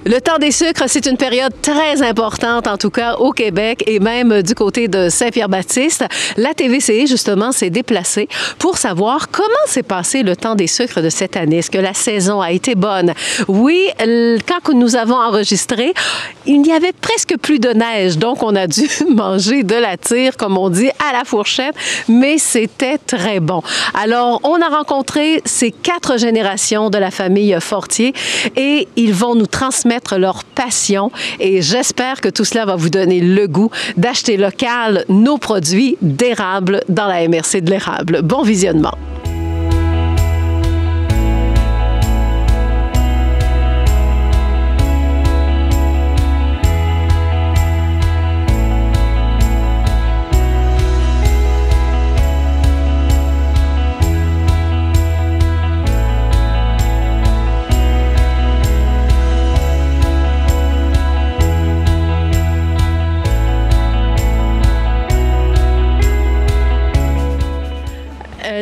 Le temps des sucres, c'est une période très importante, en tout cas au Québec et même du côté de Saint-Pierre-Baptiste. La TVC, justement, s'est déplacée pour savoir comment s'est passé le temps des sucres de cette année. Est-ce que la saison a été bonne? Oui, quand nous avons enregistré, il n'y avait presque plus de neige, donc on a dû manger de la tire, comme on dit, à la fourchette, mais c'était très bon. Alors, on a rencontré ces 4 générations de la famille Fortier et ils vont nous transmettre leur passion et j'espère que tout cela va vous donner le goût d'acheter local nos produits d'érable dans la MRC de l'érable. Bon visionnement!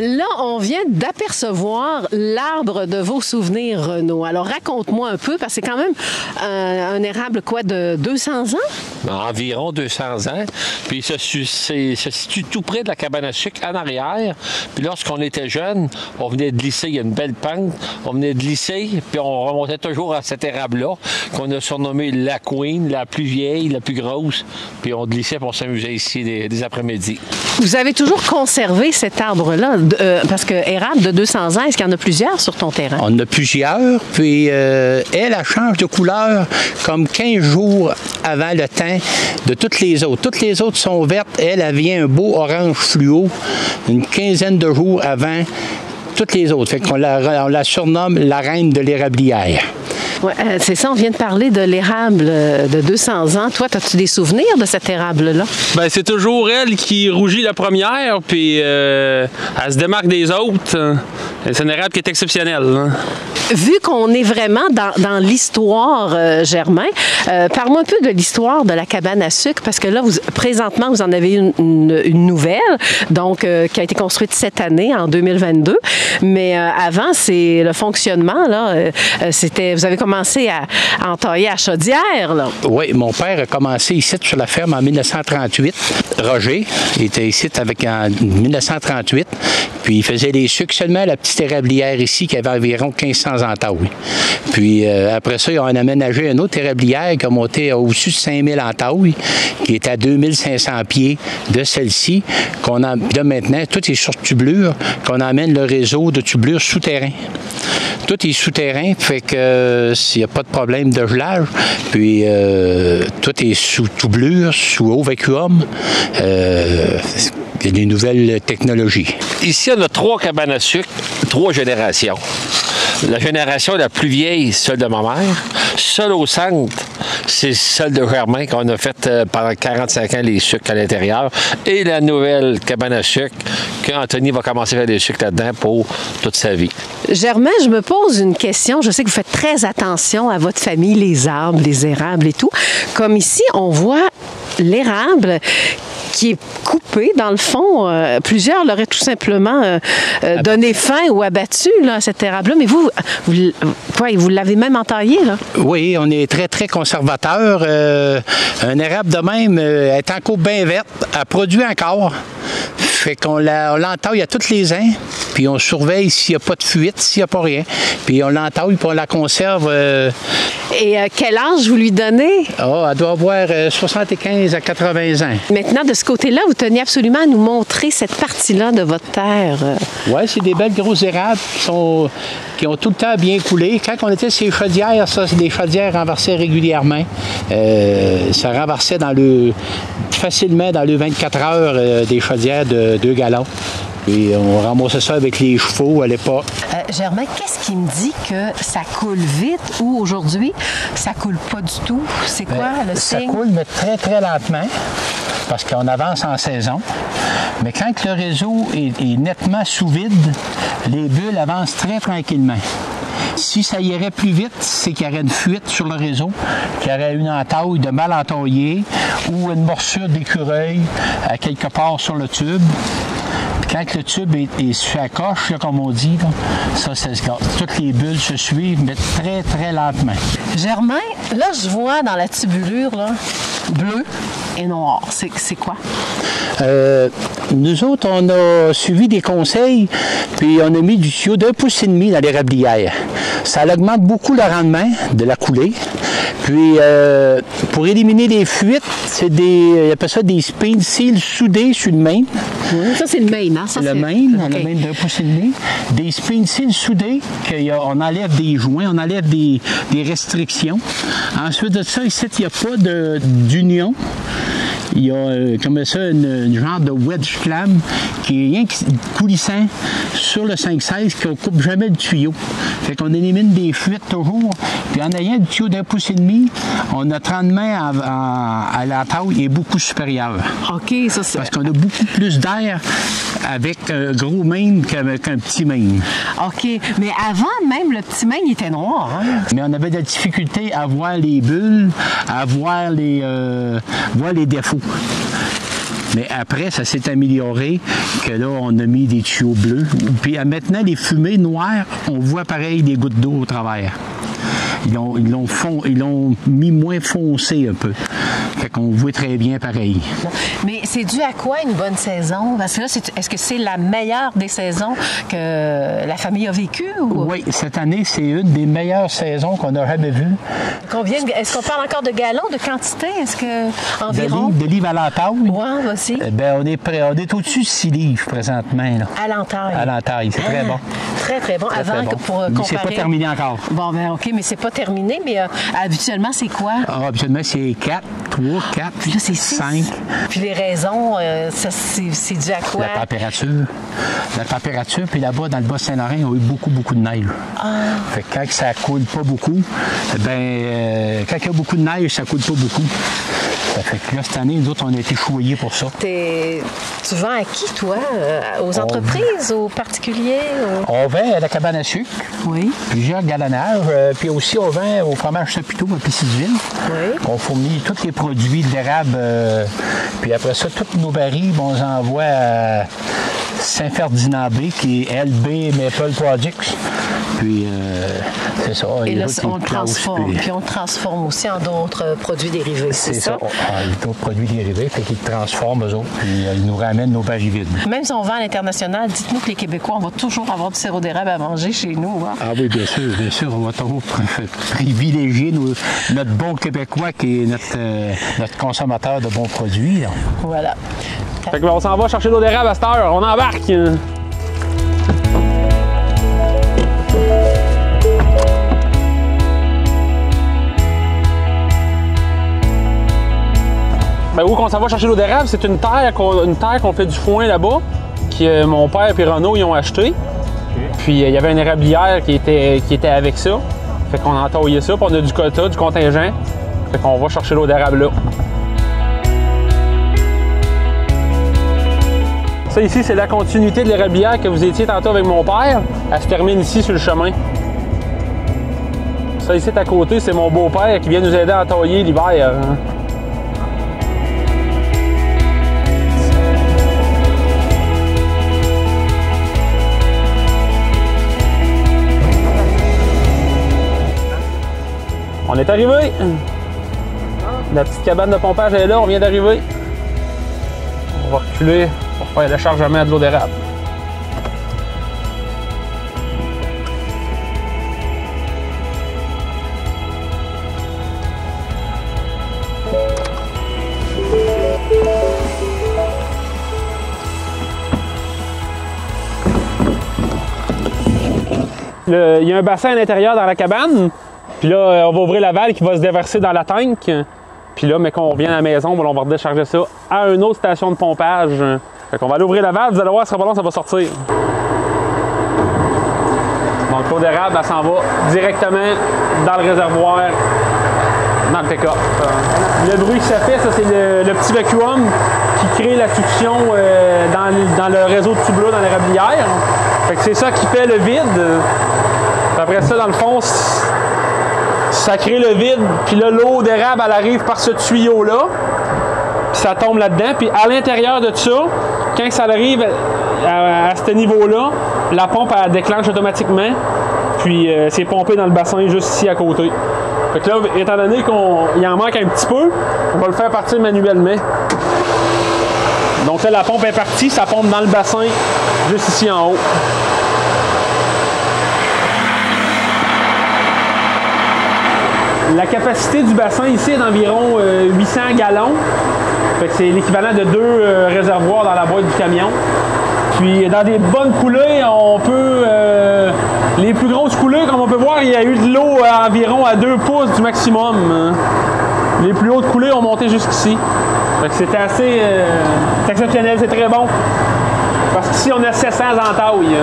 Là, on vient d'apercevoir l'arbre de vos souvenirs, Renaud. Alors, raconte-moi un peu, parce que c'est quand même un érable, quoi, de 200 ans? Environ 200 ans. Puis, il se situe tout près de la cabane à sucre, en arrière. Puis, lorsqu'on était jeune, on venait de glisser, il y a une belle pente, on venait de glisser, puis on remontait toujours à cet érable-là, qu'on a surnommé la Queen, la plus vieille, la plus grosse. Puis, on glissait pour s'amuser ici des après-midi. Vous avez toujours conservé cet arbre-là, parce que érable de 200 ans, est-ce qu'il y en a plusieurs sur ton terrain? On en a plusieurs, puis elle change de couleur comme 15 jours avant le temps de toutes les autres. Toutes les autres sont vertes, elle vient un beau orange fluo, une quinzaine de jours avant toutes les autres. Fait qu'on la surnomme la reine de l'érablière. Ouais, c'est ça, on vient de parler de l'érable de 200 ans. Toi, as-tu des souvenirs de cet érable-là? Bien, c'est toujours elle qui rougit la première, puis elle se démarque des autres. C'est un érable qui est exceptionnel. Hein? Vu qu'on est vraiment dans l'histoire, Germain, parle-moi un peu de l'histoire de la cabane à sucre, parce que là, présentement, vous en avez une nouvelle, donc qui a été construite cette année, en 2022. Mais avant, c'est le fonctionnement, là, vous avez commencé à entailler à Chaudière, là. Oui, mon père a commencé ici sur la ferme en 1938. Roger, il était ici en 1938, puis il faisait les sucres seulement à la petite érablière ici, qui avait environ 1500 entailles. Puis après ça, ils ont aménagé une autre érablière qui a monté au-dessus de 5000 entailles, qui est à 2500 pieds de celle-ci, là maintenant, tout est sur tubulure, qu'on emmène le réseau de tubulure souterrain. Tout est souterrain, fait que s'il n'y a pas de problème de gelage, puis tout est sous tubulure, sous haut vacuum. Il y a des nouvelles technologies. Ici, on a 3 cabanes à sucre, 3 générations. La génération la plus vieille, celle de ma mère. Celle au centre, c'est celle de Germain qu'on a faite pendant 45 ans, les sucres à l'intérieur. Et la nouvelle cabane à sucre, qu'Anthony va commencer à faire des sucres là-dedans pour toute sa vie. Germain, je me pose une question. Je sais que vous faites très attention à votre famille, les arbres, les érables et tout. Comme ici, on voit l'érable qui est coupé, dans le fond. Plusieurs l'auraient tout simplement donné fin ou abattu, là, cet érable-là. Mais vous l'avez même entaillé, là? Oui, on est très, très conservateur. Un érable de même est encore bien verte, elle produit encore. Fait qu'on l'entaille à tous les ans, puis on surveille s'il n'y a pas de fuite, s'il n'y a pas rien. Puis on l'entaille, puis on la conserve. Et quel âge vous lui donnez? Elle doit avoir 75 à 80 ans. Maintenant, de ce côté-là, vous teniez absolument à nous montrer cette partie-là de votre terre. Oui, c'est des belles grosses érables qui ont tout le temps bien coulé. Quand on était sur les chaudières, ça, les chaudières renversaient régulièrement. Ça renversait facilement dans les 24 heures des chaudières de 2 gallons. Puis on ramassait ça avec les chevaux à l'époque. Germain, qu'est-ce qui me dit que ça coule vite ou aujourd'hui, ça coule pas du tout? C'est quoi le signe? Ça coule, mais très, très lentement, parce qu'on avance en saison. Mais quand le réseau est nettement sous vide, les bulles avancent très tranquillement. Si ça irait plus vite, c'est qu'il y aurait une fuite sur le réseau, qu'il y aurait une entaille de mal entaillée ou une morsure d'écureuil à quelque part sur le tube. Quand le tube est sur la coche, là, comme on dit, là, ça se casse. Toutes les bulles se suivent, mais très, très lentement. Germain, là, je vois dans la tubulure, là, bleu et noir. C'est quoi? Nous autres, on a suivi des conseils, puis on a mis du tuyau d'1,5 pouce dans l'érablière. Ça augmente beaucoup le rendement de la coulée. Puis, pour éliminer les fuites, c'est ils appellent ça des spin seals soudés sur le main. Oui, ça, c'est le main, hein? Ça, le main, okay. Le main d'1,5 pouce. Des spin seals soudés, on enlève des joints, on enlève des restrictions. Ensuite de ça, ici, il n'y a pas d'union. Il y a comme ça une genre de wedge clam qui est rien que coulissant sur le 5-16 qu'on ne coupe jamais le tuyau. Fait qu'on élimine des fuites toujours. Puis en ayant le tuyau d'1,5 pouce, on a 30 mains à la taille est beaucoup supérieure. OK, ça c'est... Parce qu'on a beaucoup plus d'air avec un gros main qu'avec un petit main. OK, mais avant même, le petit main, il était noir. Hein? Mais on avait de la difficulté à voir les bulles, à voir les défauts. Mais après, ça s'est amélioré, que là, on a mis des tuyaux bleus. Puis maintenant, les fumées noires, on voit pareil des gouttes d'eau au travers. Ils l'ont mis moins foncé un peu. Fait qu'on voit très bien pareil. Mais c'est dû à quoi une bonne saison? Parce que là, est-ce que c'est la meilleure des saisons que la famille a vécues? Ou... Oui, cette année, c'est une des meilleures saisons qu'on a jamais vues. Est-ce qu'on parle encore de gallons, de quantité? Est-ce que environ? De livres à l'entaille? Oui, aussi. Ben, on est au-dessus de 6 livres présentement. Là. À l'entaille? À l'entaille, c'est très bon. Très, très bon. Très, avant très bon. que pour comparer... C'est pas terminé encore. Bon, ben OK, mais c'est pas terminé, mais habituellement, c'est quoi? Habituellement, c'est 4, 3, 4, puis là, c'est 5. Puis les raisons, c'est dû à quoi? La température. La température, puis là-bas, dans le Bas-Saint-Laurent, on a eu beaucoup de neige. Fait que quand ça coule pas beaucoup, quand il y a beaucoup de neige, ça coule pas beaucoup. Ça fait que là, cette année, nous autres, on a été choyés pour ça. Tu vends à qui, toi? Aux entreprises, aux particuliers? On vend à la cabane à sucre. Oui. Plusieurs galonnages. Puis aussi, on vend au fromage Chapiteau à Piscine-Ville. Oui. On fournit tous les produits d'érable. Puis après ça, tous nos barils, on les envoie à Saint-Ferdinand-B, qui est LB Maple Projects. Puis, c'est ça. Et là, on le transforme. Puis on le transforme aussi en d'autres produits dérivés, c'est ça? D'autres produits dérivés, fait qu'ils transforment, eux autres, puis ils nous ramènent nos barils vides. Même si on vend à l'international, dites-nous que les Québécois, on va toujours avoir du sirop d'érable à manger chez nous. Hein? Ah oui, bien sûr. On va toujours privilégier notre bon Québécois qui est notre consommateur de bons produits. Là. Voilà. Fait que, on s'en va chercher l'eau d'érable à cette heure. On embarque. Ben, où qu'on s'en va chercher l'eau d'érable, c'est une terre qu'on fait du foin là-bas, que mon père et Renaud y ont acheté. Okay. Puis il y avait une érablière qui était avec ça. Fait qu'on a entaillé ça, puis on a du quota, du contingent. Fait qu'on va chercher l'eau d'érable là. Ça ici, c'est la continuité de l'érablière que vous étiez tantôt avec mon père. Elle se termine ici sur le chemin. Ça ici à côté, c'est mon beau-père qui vient nous aider à entailler l'hiver. On est arrivé. La petite cabane de pompage est là, on vient d'arriver. On va reculer pour faire le chargement de l'eau d'érable. Il y a un bassin à l'intérieur dans la cabane. Puis là, on va ouvrir la valve qui va se déverser dans la tank. Puis là, mais quand on revient à la maison, on va redécharger ça à une autre station de pompage. Fait qu'on va aller ouvrir la valve, vous allez voir, ce sera pas long, ça va sortir. Donc l'eau d'érable, elle s'en va directement dans le réservoir, dans le pick-up. Le bruit que ça fait, ça c'est le petit vacuum qui crée la succion dans le réseau de tubes là dans l'érablière. Fait que c'est ça qui fait le vide. Puis après ça, dans le fond, ça crée le vide, puis là, l'eau d'érable, elle arrive par ce tuyau-là, puis ça tombe là-dedans. Puis à l'intérieur de ça, quand ça arrive, à ce niveau-là, la pompe elle déclenche automatiquement, puis c'est pompé dans le bassin juste ici à côté. Fait que là, étant donné qu'il en manque un petit peu, on va le faire partir manuellement. Donc là, la pompe est partie, ça pompe dans le bassin juste ici en haut. La capacité du bassin ici est d'environ 800 gallons. C'est l'équivalent de 2 réservoirs dans la boîte du camion. Puis dans des bonnes coulées, on peut... les plus grosses coulées, comme on peut voir, il y a eu de l'eau environ à 2 pouces du maximum. Les plus hautes coulées ont monté jusqu'ici. C'est assez c'est exceptionnel, c'est très bon. Parce qu'ici, on a 700 entailles.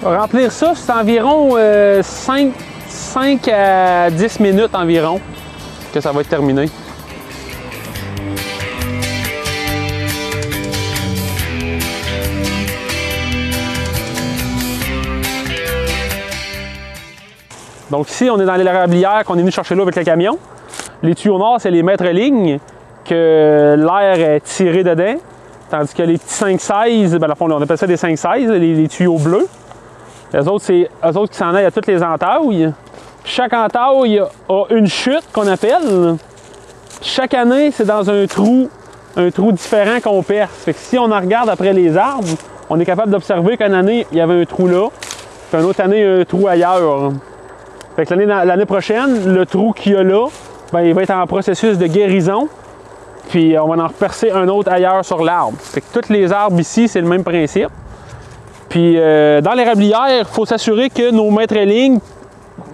Remplir ça, c'est environ 5 à 10 minutes environ que ça va être terminé. Donc ici, on est dans l'érablière qu'on est venu chercher l'eau avec le camion. Les tuyaux noirs, c'est les mètres-lignes que l'air est tiré dedans. Tandis que les petits 5-16, ben, on appelle ça des 5-16, les tuyaux bleus. Les autres, c'est eux autres qui s'en aillent à toutes les entailles. Chaque entaille a une chute qu'on appelle. Chaque année, c'est dans un trou différent qu'on perce. Fait que si on en regarde après les arbres, on est capable d'observer qu'une année, il y avait un trou là, puis une autre année, un trou ailleurs. Fait que l'année prochaine, le trou qu'il y a là, ben, il va être en processus de guérison, puis on va en repercer un autre ailleurs sur l'arbre. Fait que tous les arbres ici, c'est le même principe. Puis dans l'érablière, il faut s'assurer que nos mètres-lignes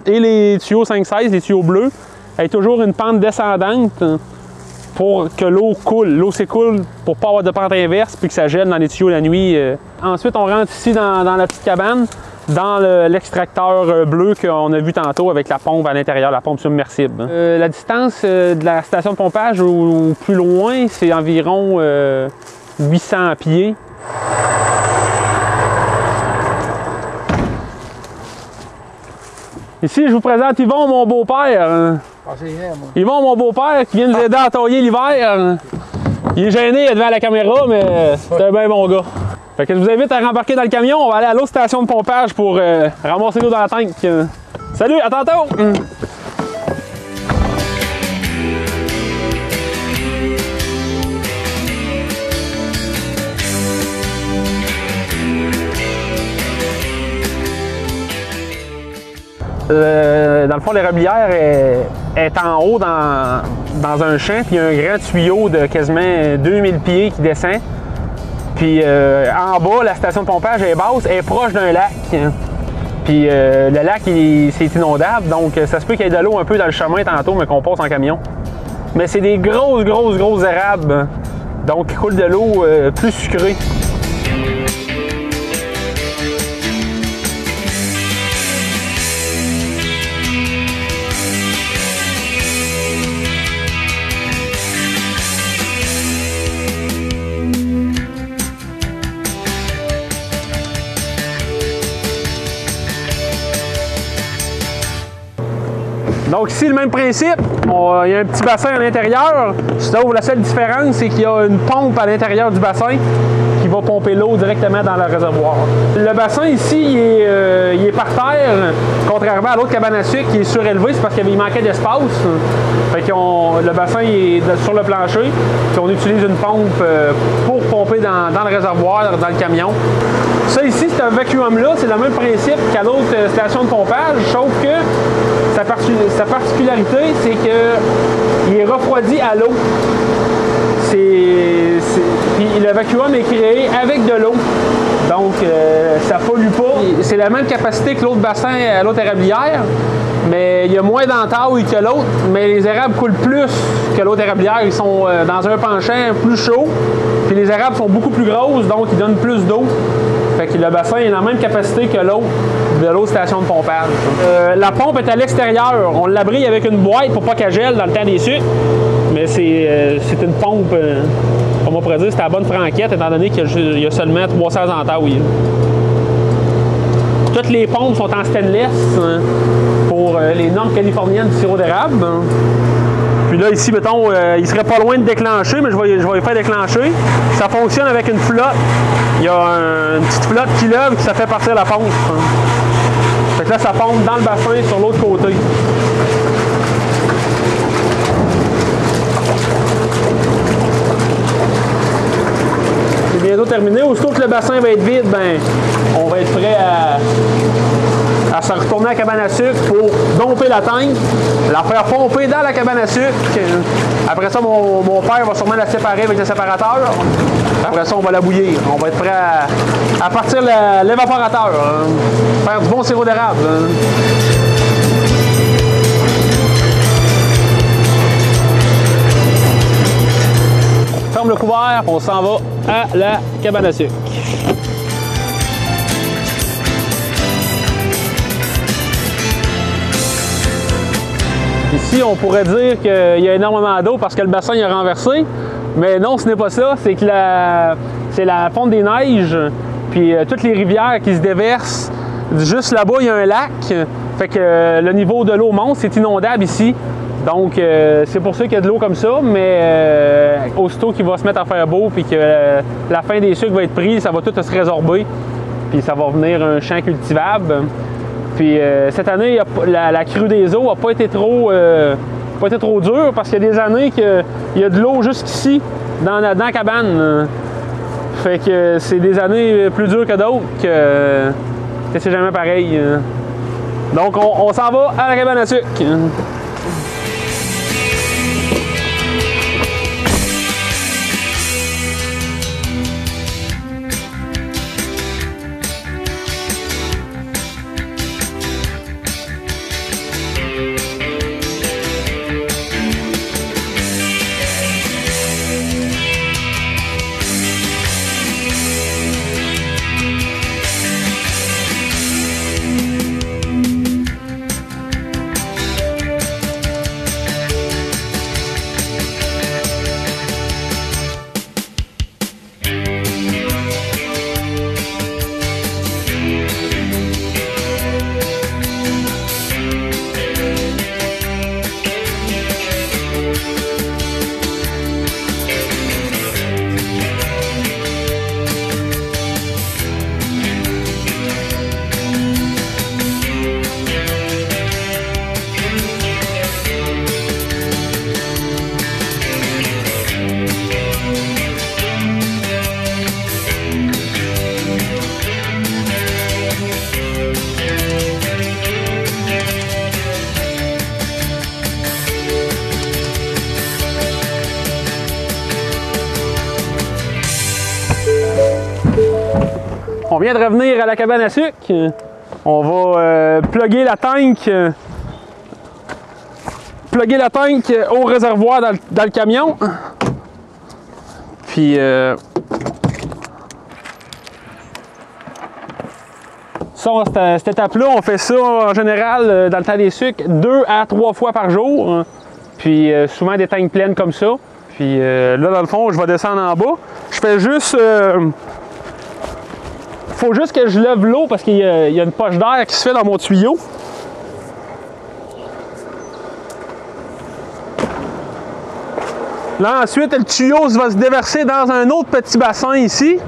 et les tuyaux 5-16, les tuyaux bleus, aient toujours une pente descendante pour que l'eau coule. L'eau s'écoule pour ne pas avoir de pente inverse puis que ça gèle dans les tuyaux la nuit. Ensuite, on rentre ici dans la petite cabane, dans l'extracteur bleu qu'on a vu tantôt avec la pompe à l'intérieur, la pompe submersible. La distance de la station de pompage au plus loin, c'est environ 800 pieds. Ici, je vous présente Yvon, mon beau-père. Yvon, mon beau-père, qui vient nous aider à tailler l'hiver. Il est gêné devant la caméra, mais c'est un bien bon gars. Fait que je vous invite à rembarquer dans le camion. On va aller à l'autre station de pompage pour ramasser l'eau dans la tank. Salut, à tantôt! Dans le fond, l'érablière est en haut dans un champ, puis il y a un grand tuyau de quasiment 2000 pieds qui descend. Puis en bas, la station de pompage est basse, elle est proche d'un lac. Puis le lac, c'est inondable, donc ça se peut qu'il y ait de l'eau un peu dans le chemin tantôt, mais qu'on passe en camion. Mais c'est des grosses érables, donc il coule de l'eau plus sucrée. Donc ici, le même principe, il y a un petit bassin à l'intérieur. Sauf la seule différence, c'est qu'il y a une pompe à l'intérieur du bassin qui va pomper l'eau directement dans le réservoir. Le bassin ici, il est par terre, contrairement à l'autre cabane à sucre qui est surélevé, c'est parce qu'il manquait d'espace. Fait que le bassin il est sur le plancher, puis on utilise une pompe pour pomper dans le réservoir, dans le camion. Ça ici, c'est un vacuum-là, c'est le même principe qu'à l'autre station de pompage, sauf que sa particularité, c'est qu'il est refroidi à l'eau. Puis le vacuum est créé avec de l'eau. Donc, ça ne pollue pas. C'est la même capacité que l'autre bassin à l'autre érablière, mais il y a moins d'entailles que l'autre, mais les érables coulent plus que l'autre érablière. Ils sont dans un penchant plus chaud, puis les érables sont beaucoup plus grosses, donc ils donnent plus d'eau. Fait que le bassin a la même capacité que l'autre de l'autre station de pompage. La pompe est à l'extérieur. On l'abrille avec une boîte pour pas qu'elle gèle dans le temps des sucres. Mais c'est une pompe, on pourrait dire, c'est à la bonne franquette, étant donné qu'il y a seulement 300 entailles. Toutes les pompes sont en stainless pour les normes californiennes du sirop d'érable. Puis là, ici, mettons, il serait pas loin de déclencher, mais je vais les faire déclencher. Ça fonctionne avec une flotte. Il y a une petite flotte qui lève et ça fait partir la pompe. Fait que là, ça pompe dans le bassin sur l'autre côté. C'est bientôt terminé. Aussitôt que le bassin va être vide, ben, on va être prêt à se retourner à la cabane à sucre pour domper la tank, la faire pomper dans la cabane à sucre. Après ça, mon père va sûrement la séparer avec le séparateur. Après ça, on va la bouillir. On va être prêt à partir l'évaporateur. Faire du bon sirop d'érable. Ferme le couvert, on s'en va à la cabane à sucre. Ici, on pourrait dire qu'il y a énormément d'eau parce que le bassin est renversé, mais non, ce n'est pas ça. C'est que c'est la fonte des neiges, puis toutes les rivières qui se déversent. Juste là-bas, il y a un lac, fait que le niveau de l'eau monte, c'est inondable ici. Donc, c'est pour ça qu'il y a de l'eau comme ça, mais aussitôt qu'il va se mettre à faire beau, puis que la fin des sucres va être prise, ça va tout se résorber, puis ça va venir un champ cultivable. Puis cette année, la crue des eaux n'a pas été trop dure parce qu'il y a des années qu'il y a de l'eau jusqu'ici dans la cabane. Fait que c'est des années plus dures que d'autres que c'est jamais pareil. Donc on s'en va à la cabane à sucre. On vient de revenir à la cabane à sucre. On va plugger la tank au réservoir dans le camion. Puis ça, cette étape-là, on fait ça en général dans le temps des sucres 2 à 3 fois par jour. Puis souvent des tanks pleines comme ça. Puis là, dans le fond, je vais descendre en bas. Je fais juste... faut juste que je lève l'eau parce qu'il y a une poche d'air qui se fait dans mon tuyau. Là, ensuite, le tuyau va se déverser dans un autre petit bassin ici.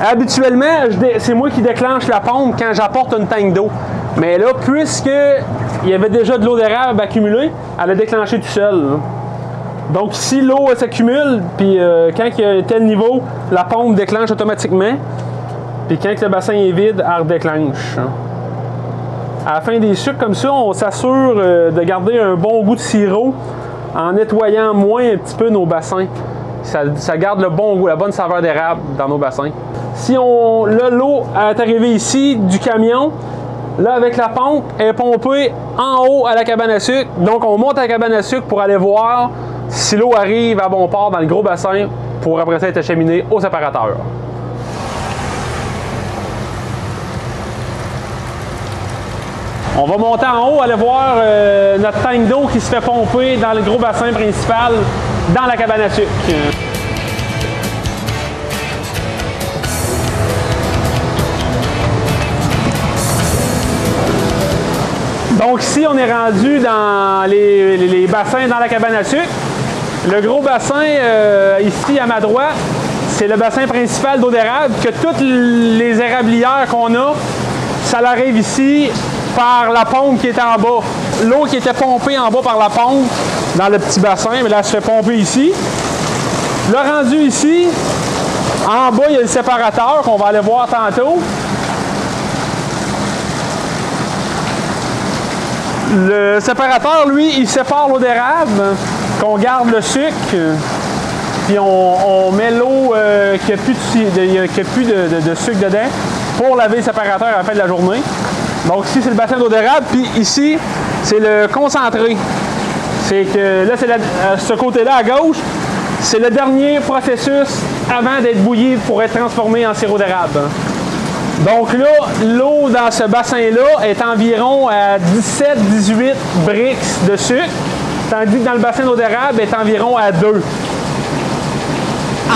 Habituellement, c'est moi qui déclenche la pompe quand j'apporte une tank d'eau. Mais là, puisqu'il y avait déjà de l'eau d'érable accumulée, elle a déclenché tout seul. Donc si l'eau s'accumule, puis quand il y a un tel niveau, la pompe déclenche automatiquement. Puis quand le bassin est vide, elle redéclenche. À la fin des sucres comme ça, on s'assure de garder un bon goût de sirop en nettoyant moins un petit peu nos bassins. Ça garde le bon goût, la bonne saveur d'érable dans nos bassins. Si l'eau est arrivée ici du camion, là avec la pompe, elle est pompée en haut à la cabane à sucre. Donc on monte à la cabane à sucre pour aller voir si l'eau arrive à bon port dans le gros bassin pour après ça être acheminée au séparateur. On va monter en haut, aller voir notre tank d'eau qui se fait pomper dans le gros bassin principal dans la cabane à sucre. Donc ici, on est rendu dans les bassins dans la cabane à sucre. Le gros bassin, ici à ma droite, c'est le bassin principal d'eau d'érable, que toutes les érablières qu'on a, ça arrive ici par la pompe qui est en bas. L'eau qui était pompée en bas par la pompe dans le petit bassin, mais là, elle se fait pomper ici. Le rendu ici, en bas, il y a le séparateur qu'on va aller voir tantôt. Le séparateur, lui, il sépare l'eau d'érable, qu'on garde le sucre, puis on met l'eau qui n'a plus de sucre dedans pour laver le séparateur à la fin de la journée. Donc ici, c'est le bassin d'eau d'érable, puis ici, c'est le concentré. C'est que là, c'est ce côté-là à gauche, c'est le dernier processus avant d'être bouilli pour être transformé en sirop d'érable. Donc là, l'eau dans ce bassin-là est environ à 17-18 brix de sucre, tandis que dans le bassin d'eau d'érable est environ à 2.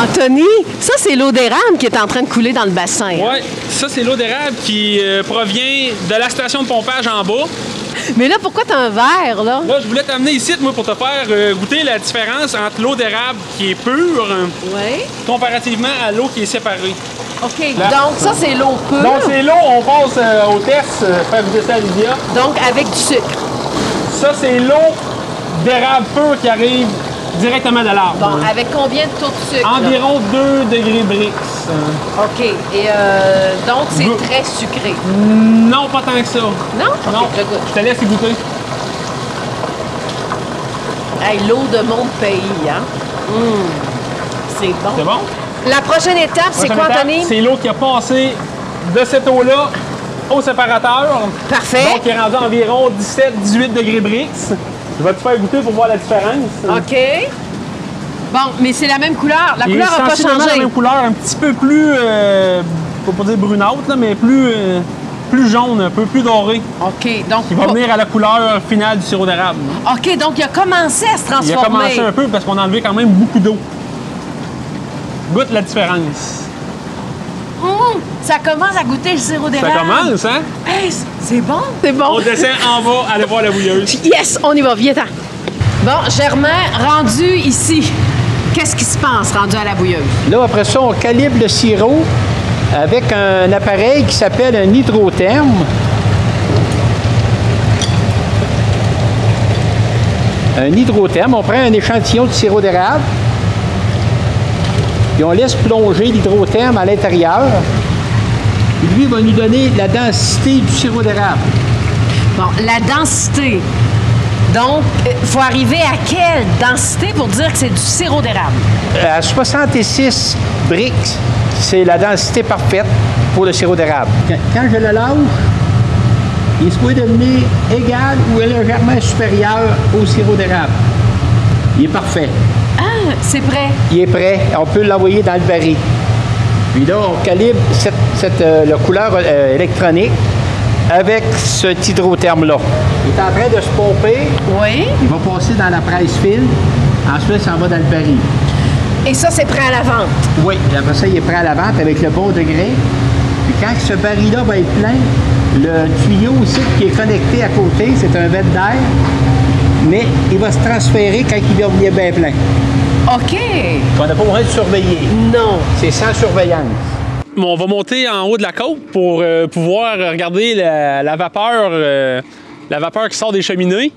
Anthony, ça, c'est l'eau d'érable qui est en train de couler dans le bassin. Oui, ça, c'est l'eau d'érable qui provient de la station de pompage en bas. Mais là, pourquoi tu as un verre, là? Là, je voulais t'amener ici, moi, pour te faire goûter la différence entre l'eau d'érable qui est pure comparativement à l'eau qui est séparée. OK. Là. Donc, ça, c'est l'eau pure. Donc, c'est l'eau, on passe au test, faire goûter ça à Lydia. Donc, avec du sucre. Ça, c'est l'eau d'érable pure qui arrive directement de l'arbre. Bon, avec combien de taux de sucre? Environ 2 degrés brix. OK. Et donc, c'est très sucré. Non, pas tant que ça. Non? OK, non. je goûte. Je te laisse y goûter. Hey, l'eau de mon pays, hein? C'est bon. C'est bon? La prochaine étape, c'est quoi, Anthony? C'est l'eau qui a passé de cette eau-là au séparateur. Parfait. Donc, il est rendu environ 17-18 degrés brix. Je vais te faire goûter pour voir la différence. OK. Bon, mais c'est la même couleur. La couleur n'a pas changé. La même couleur, un petit peu plus, faut pas dire brunâtre, là, mais plus jaune, un peu plus doré. OK. Donc, qui va venir à la couleur finale du sirop d'érable. OK, donc il a commencé à se transformer. Il a commencé un peu parce qu'on a enlevé quand même beaucoup d'eau. Goûte la différence. Ça commence à goûter le sirop d'érable. Ça commence, hein? Hey, c'est bon. C'est bon. On descend en bas, aller voir la bouilleuse. Yes, on y va, viens-t'en. Bon, Germain, rendu ici, qu'est-ce qui se passe rendu à la bouilleuse? Là, après ça, on calibre le sirop avec un appareil qui s'appelle un hydrotherme. Un hydrotherme, on prend un échantillon de sirop d'érable, puis on laisse plonger l'hydrotherme à l'intérieur. Lui va nous donner la densité du sirop d'érable. Bon, la densité. Donc, il faut arriver à quelle densité pour dire que c'est du sirop d'érable? À 66 brix, c'est la densité parfaite pour le sirop d'érable. Quand je le lâche, il est supposé devenir égal ou légèrement supérieur au sirop d'érable. Il est parfait. Ah, c'est prêt. Il est prêt. On peut l'envoyer dans le baril. Puis là, on calibre la couleur électronique avec cet hydrotherme-là. Il est en train de se pomper. Oui. Il va passer dans la presse fine. Ensuite, ça va dans le baril. Et ça, c'est prêt à la vente? Oui. Après ça, il est prêt à la vente avec le bon degré. Puis quand ce baril-là va être plein, le tuyau aussi qui est connecté à côté, c'est un vent d'air, mais il va se transférer quand il va venir bien plein. OK. On n'a pas besoin de surveiller. Non. C'est sans surveillance. On va monter en haut de la côte pour pouvoir regarder la vapeur qui sort des cheminées.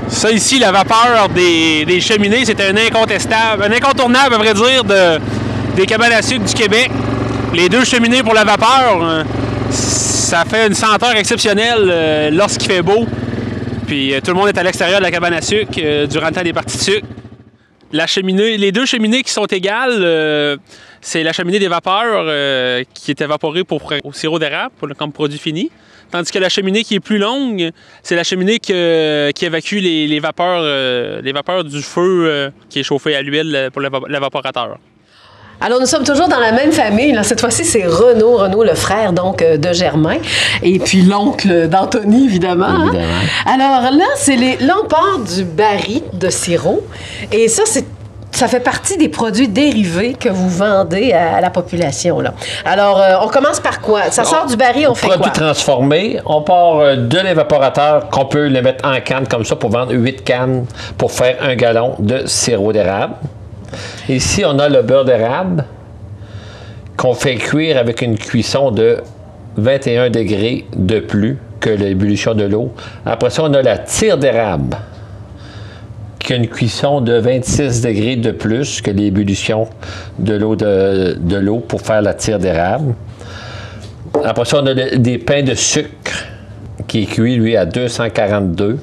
Ça ici, la vapeur des cheminées, c'est un incontournable, à vrai dire, des cabanes à sucre du Québec. Les 2 cheminées pour la vapeur, ça fait une senteur exceptionnelle lorsqu'il fait beau. Puis tout le monde est à l'extérieur de la cabane à sucre durant le temps des parties de sucre. Les 2 cheminées qui sont égales, c'est la cheminée des vapeurs qui est évaporée au sirop d'érable comme produit fini. Tandis que la cheminée qui est plus longue, c'est la cheminée qui évacue les vapeurs du feu qui est chauffé à l'huile pour l'évaporateur. Alors, nous sommes toujours dans la même famille. Là. Cette fois-ci, c'est Renaud. Renaud, le frère donc de Germain. Et puis l'oncle d'Anthony, évidemment. Hein? Alors là, là, on part du baril de sirop. Et ça, c'est ça fait partie des produits dérivés que vous vendez à la population, là. Alors, on commence par quoi? Ça sort du baril, on fait quoi? Produits transformés. On part de l'évaporateur qu'on peut les mettre en canne comme ça pour vendre 8 cannes pour faire 1 gallon de sirop d'érable. Ici, on a le beurre d'érable qu'on fait cuire avec une cuisson de 21 degrés de plus que l'ébullition de l'eau. Après ça, on a la tire d'érable qui a une cuisson de 26 degrés de plus que l'ébullition de l'eau pour faire la tire d'érable. Après ça, on a des pains de sucre qui est cuit, lui, à 242.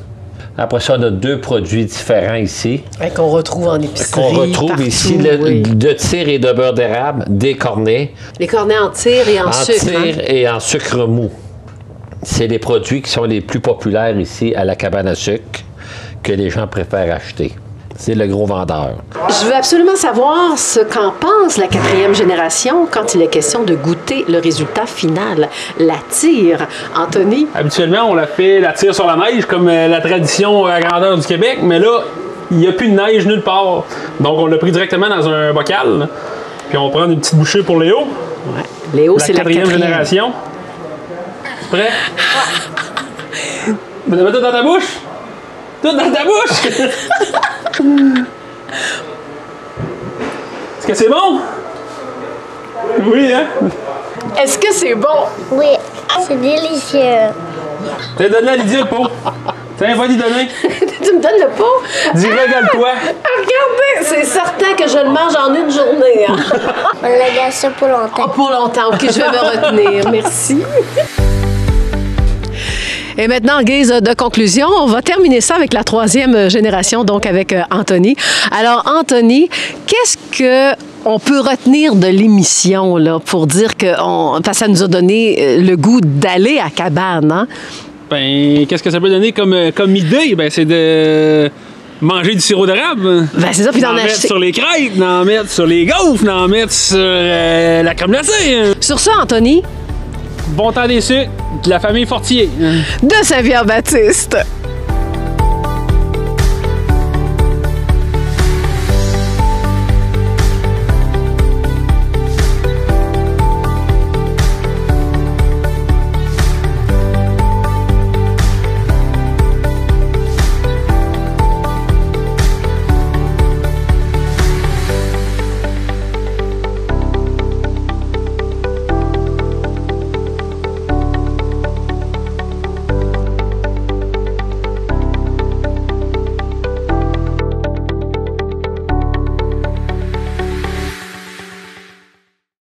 Après ça, on a 2 produits différents ici. Qu'on retrouve en épicerie. Qu'on retrouve partout, ici, de tire et de beurre d'érable, des cornets. Les cornets en tire et en sucre. En tire et en sucre mou. C'est les produits qui sont les plus populaires ici à la cabane à sucre que les gens préfèrent acheter. C'est le gros vendeur. Je veux absolument savoir ce qu'en pense la 4e génération quand il est question de goûter le résultat final, la tire. Anthony? Habituellement, on la fait la tire sur la neige, comme la tradition à grandeur du Québec, mais là, il n'y a plus de neige nulle part. Donc, on l'a pris directement dans un bocal, puis on prend une petite bouchée pour Léo. Ouais. Léo, c'est la 4e génération. Prêt? Mets tout dans ta bouche! Tout dans ta bouche! Est-ce que c'est bon? Oui, hein? Est-ce que c'est bon? Oui, c'est délicieux. T'as donné à Lydia le pot. Tiens, va lui donner. Tu me donnes le pot? Dis, régale-toi. Regardez, c'est certain que je le mange en une journée. Hein? On la garde ça pour longtemps. Oh, pour longtemps, ok, je vais me retenir. Merci. Et maintenant, en guise de conclusion, on va terminer ça avec la 3e génération, donc avec Anthony. Alors, Anthony, qu'est-ce que on peut retenir de l'émission là pour dire que ça nous a donné le goût d'aller à cabane, hein? Ben, qu'est-ce que ça peut donner comme idée? Ben, c'est de manger du sirop d'érable. Ben, c'est ça, puis d'en mettre acheter. sur les crêpes, d'en mettre sur les gaufres, d'en mettre sur la crème glacée. Sur ça, Anthony? Bon temps des sucres, de la famille Fortier. De Saint-Pierre-Baptiste.